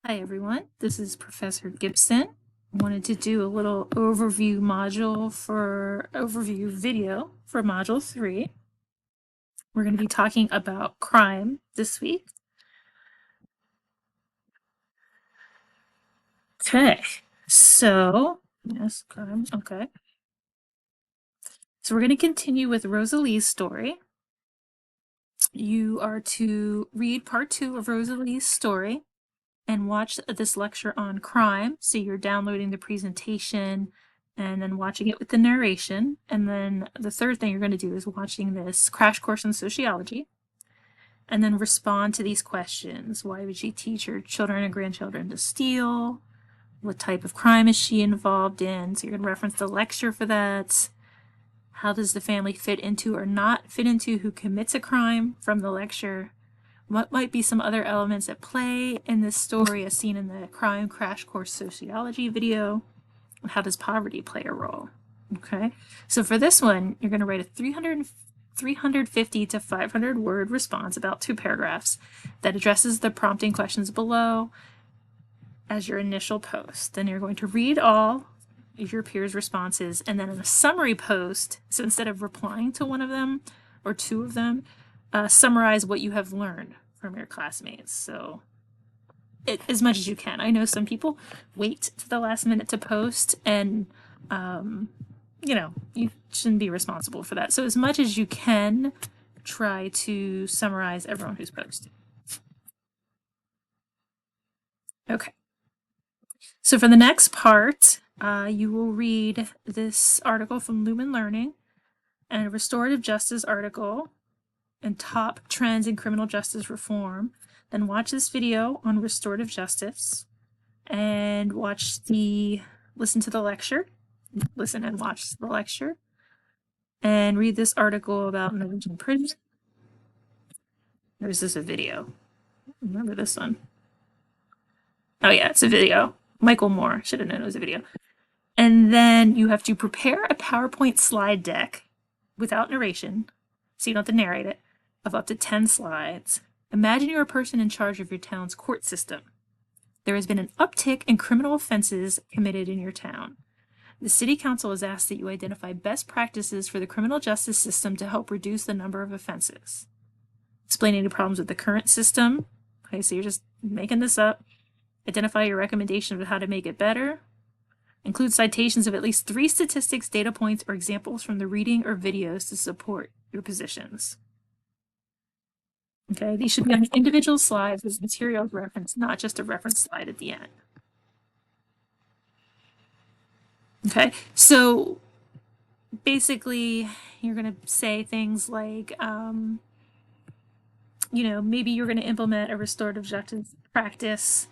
Hi everyone, this is Professor Gibson. I wanted to do a little overview video for Module 3. We're going to be talking about crime this week. Okay, yes, crime, okay. So we're going to continue with Rosalie's story. You are to read part 2 of Rosalie's story and watch this lecture on crime. So you're downloading the presentation and then watching it with the narration. And then the third thing you're going to do is watching this crash course in sociology and then respond to these questions. Why would she teach her children and grandchildren to steal? What type of crime is she involved in? So you're going to reference the lecture for that. How does the family fit into or not fit into who commits a crime from the lecture? What might be some other elements at play in this story as seen in the crime crash course sociology video? How does poverty play a role? Okay, so for this one, you're going to write a 350 to 500 word response, about 2 paragraphs, that addresses the prompting questions below as your initial post. Then you're going to read all of your peers' responses, and then in a summary post, so instead of replying to one of them or 2 of them, summarize what you have learned from your classmates. So as much as you can. I know some people wait to the last minute to post, and you shouldn't be responsible for that. So as much as you can, try to summarize everyone who's posted. Okay. So for the next part, you will read this article from Lumen Learning and a restorative justice article and top trends in criminal justice reform. Then watch this video on restorative justice and listen to the lecture, listen and watch the lecture, and read this article about Norwegian prison. Or is this a video? Remember this one? Oh yeah, it's a video. Michael Moore. Should have known it was a video. And then you have to prepare a PowerPoint slide deck without narration, so you don't have to narrate it, of up to 10 slides. Imagine you're a person in charge of your town's court system. There has been an uptick in criminal offenses committed in your town. The City Council has asked that you identify best practices for the criminal justice system to help reduce the number of offenses. Explain any problems with the current system. Okay, so you're just making this up. Identify your recommendation of how to make it better. Include citations of at least 3 statistics, data points, or examples from the reading or videos to support your positions. Okay, these should be on individual slides with materials referenced, not just a reference slide at the end. Okay, so basically you're going to say things like, maybe you're going to implement a restorative justice practice,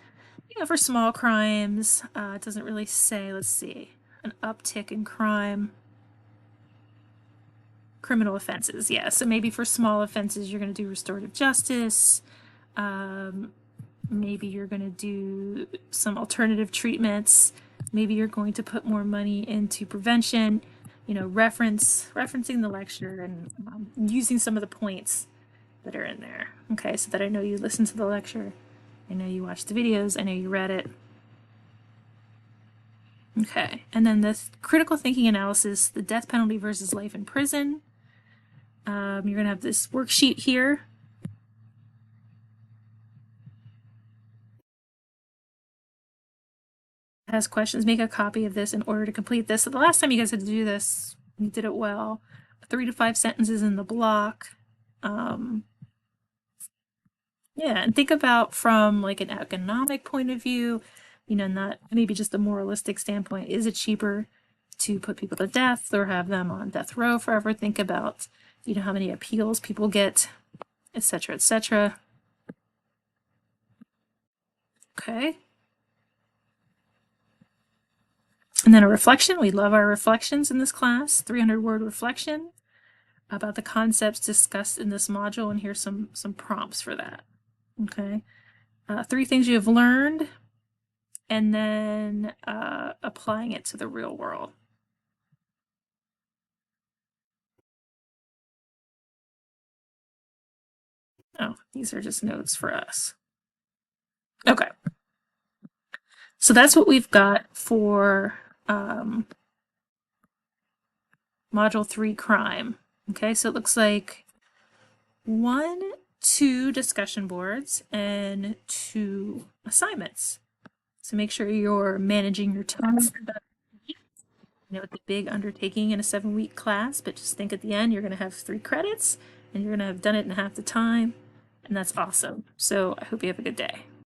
for small crimes. It doesn't really say, let's see, an uptick in criminal offenses. Yeah, so maybe for small offenses, you're going to do restorative justice. Maybe you're going to do some alternative treatments. Maybe you're going to put more money into prevention. Referencing the lecture and using some of the points that are in there. Okay, so that I know you listened to the lecture, I know you watched the videos, I know you read it. Okay, and then the critical thinking analysis, the death penalty versus life in prison. You're going to have this worksheet here. It has questions. Make a copy of this in order to complete this. So the last time you guys had to do this, you did it well. 3 to 5 sentences in the block. Yeah, and think about from like an economic point of view, not maybe just a moralistic standpoint. Is it cheaper to put people to death or have them on death row forever? Think about, how many appeals people get, etc., etc. Okay. And then a reflection. We love our reflections in this class. 300-word reflection about the concepts discussed in this module, and here's some prompts for that. Okay. 3 things you have learned, and then applying it to the real world. Oh, these are just notes for us. Okay. So that's what we've got for Module 3 Crime. Okay, so it looks like 1, 2 discussion boards and 2 assignments. So make sure you're managing your time. It's a big undertaking in a 7-week class, but just think at the end you're going to have 3 credits and you're going to have done it in half the time, and that's awesome. So I hope you have a good day.